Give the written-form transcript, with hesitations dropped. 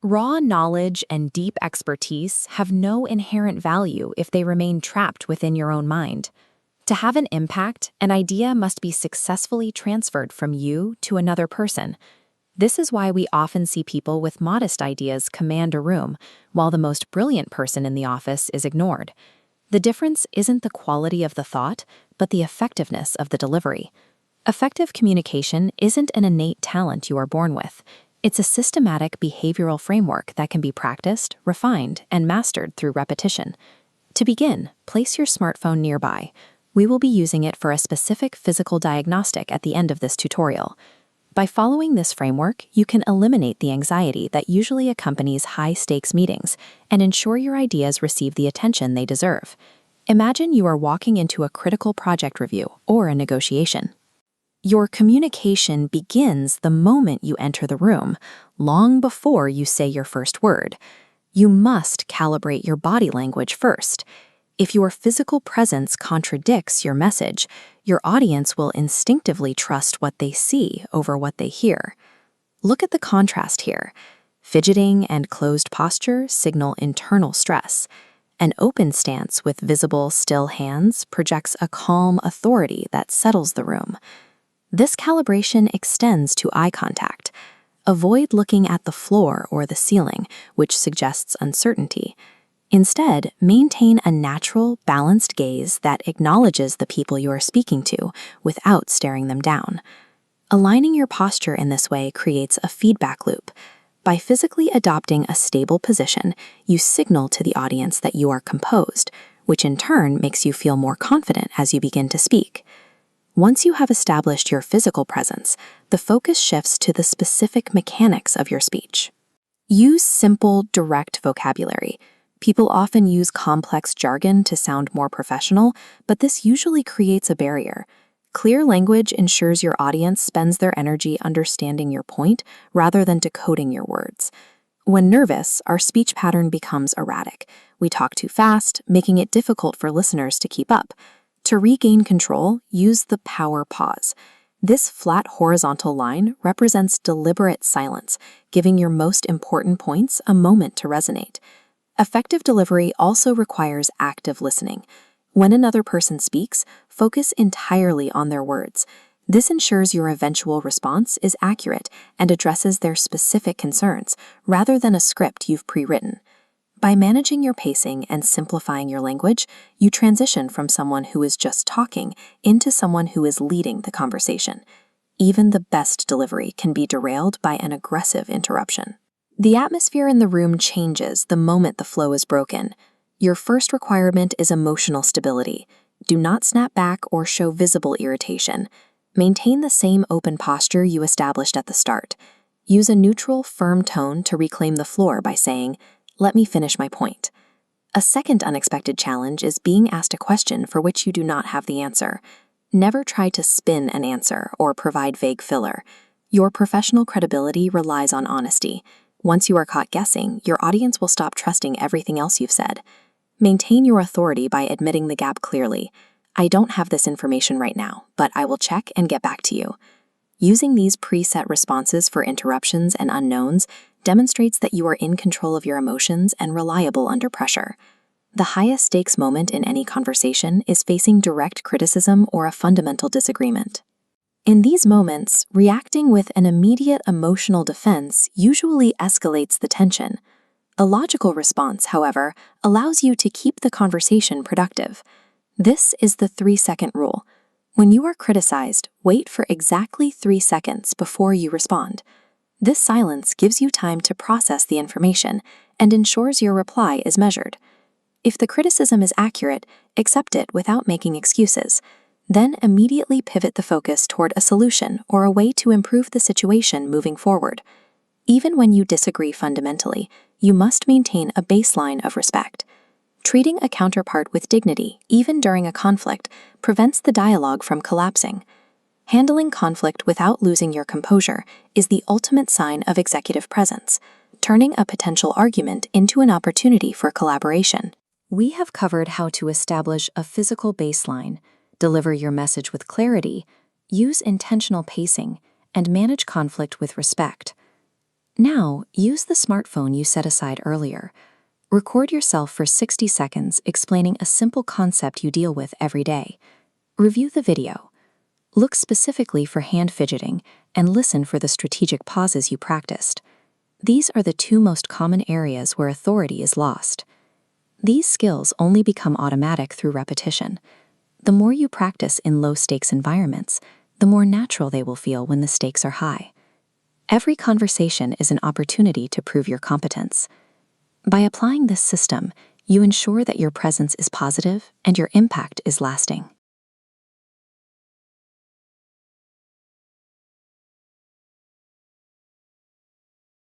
Raw knowledge and deep expertise have no inherent value if they remain trapped within your own mind. To have an impact, an idea must be successfully transferred from you to another person. This is why we often see people with modest ideas command a room, while the most brilliant person in the office is ignored. The difference isn't the quality of the thought, but the effectiveness of the delivery. Effective communication isn't an innate talent you are born with. It's a systematic behavioral framework that can be practiced, refined, and mastered through repetition. To begin, place your smartphone nearby. We will be using it for a specific physical diagnostic at the end of this tutorial. By following this framework, you can eliminate the anxiety that usually accompanies high-stakes meetings and ensure your ideas receive the attention they deserve. Imagine you are walking into a critical project review or a negotiation. Your communication begins the moment you enter the room, long before you say your first word. You must calibrate your body language first. If your physical presence contradicts your message, your audience will instinctively trust what they see over what they hear. Look at the contrast here. Fidgeting and closed posture signal internal stress. An open stance with visible, still hands projects a calm authority that settles the room. This calibration extends to eye contact. Avoid looking at the floor or the ceiling, which suggests uncertainty. Instead, maintain a natural, balanced gaze that acknowledges the people you are speaking to without staring them down. Aligning your posture in this way creates a feedback loop. By physically adopting a stable position, you signal to the audience that you are composed, which in turn makes you feel more confident as you begin to speak. Once you have established your physical presence, the focus shifts to the specific mechanics of your speech. Use simple, direct vocabulary. People often use complex jargon to sound more professional, but this usually creates a barrier. Clear language ensures your audience spends their energy understanding your point rather than decoding your words. When nervous, our speech pattern becomes erratic. We talk too fast, making it difficult for listeners to keep up. To regain control, use the power pause. This flat horizontal line represents deliberate silence, giving your most important points a moment to resonate. Effective delivery also requires active listening. When another person speaks, focus entirely on their words. This ensures your eventual response is accurate and addresses their specific concerns, rather than a script you've pre-written. By managing your pacing and simplifying your language, you transition from someone who is just talking into someone who is leading the conversation. Even the best delivery can be derailed by an aggressive interruption. The atmosphere in the room changes the moment the flow is broken. Your first requirement is emotional stability. Do not snap back or show visible irritation. Maintain the same open posture you established at the start. Use a neutral, firm tone to reclaim the floor by saying, "Let me finish my point." A second unexpected challenge is being asked a question for which you do not have the answer. Never try to spin an answer or provide vague filler. Your professional credibility relies on honesty. Once you are caught guessing, your audience will stop trusting everything else you've said. Maintain your authority by admitting the gap clearly. "I don't have this information right now, but I will check and get back to you." Using these preset responses for interruptions and unknowns demonstrates that you are in control of your emotions and reliable under pressure. The highest stakes moment in any conversation is facing direct criticism or a fundamental disagreement. In these moments, reacting with an immediate emotional defense usually escalates the tension. A logical response, however, allows you to keep the conversation productive. This is the 3-second rule. When you are criticized, wait for exactly 3 seconds before you respond. This silence gives you time to process the information and ensures your reply is measured. If the criticism is accurate, accept it without making excuses. Then immediately pivot the focus toward a solution or a way to improve the situation moving forward. Even when you disagree fundamentally, you must maintain a baseline of respect. Treating a counterpart with dignity, even during a conflict, prevents the dialogue from collapsing. Handling conflict without losing your composure is the ultimate sign of executive presence, turning a potential argument into an opportunity for collaboration. We have covered how to establish a physical baseline, deliver your message with clarity, use intentional pacing, and manage conflict with respect. Now, use the smartphone you set aside earlier. Record yourself for 60 seconds explaining a simple concept you deal with every day. Review the video. Look specifically for hand fidgeting and listen for the strategic pauses you practiced. These are the two most common areas where authority is lost. These skills only become automatic through repetition. The more you practice in low-stakes environments, the more natural they will feel when the stakes are high. Every conversation is an opportunity to prove your competence. By applying this system, you ensure that your presence is positive and your impact is lasting.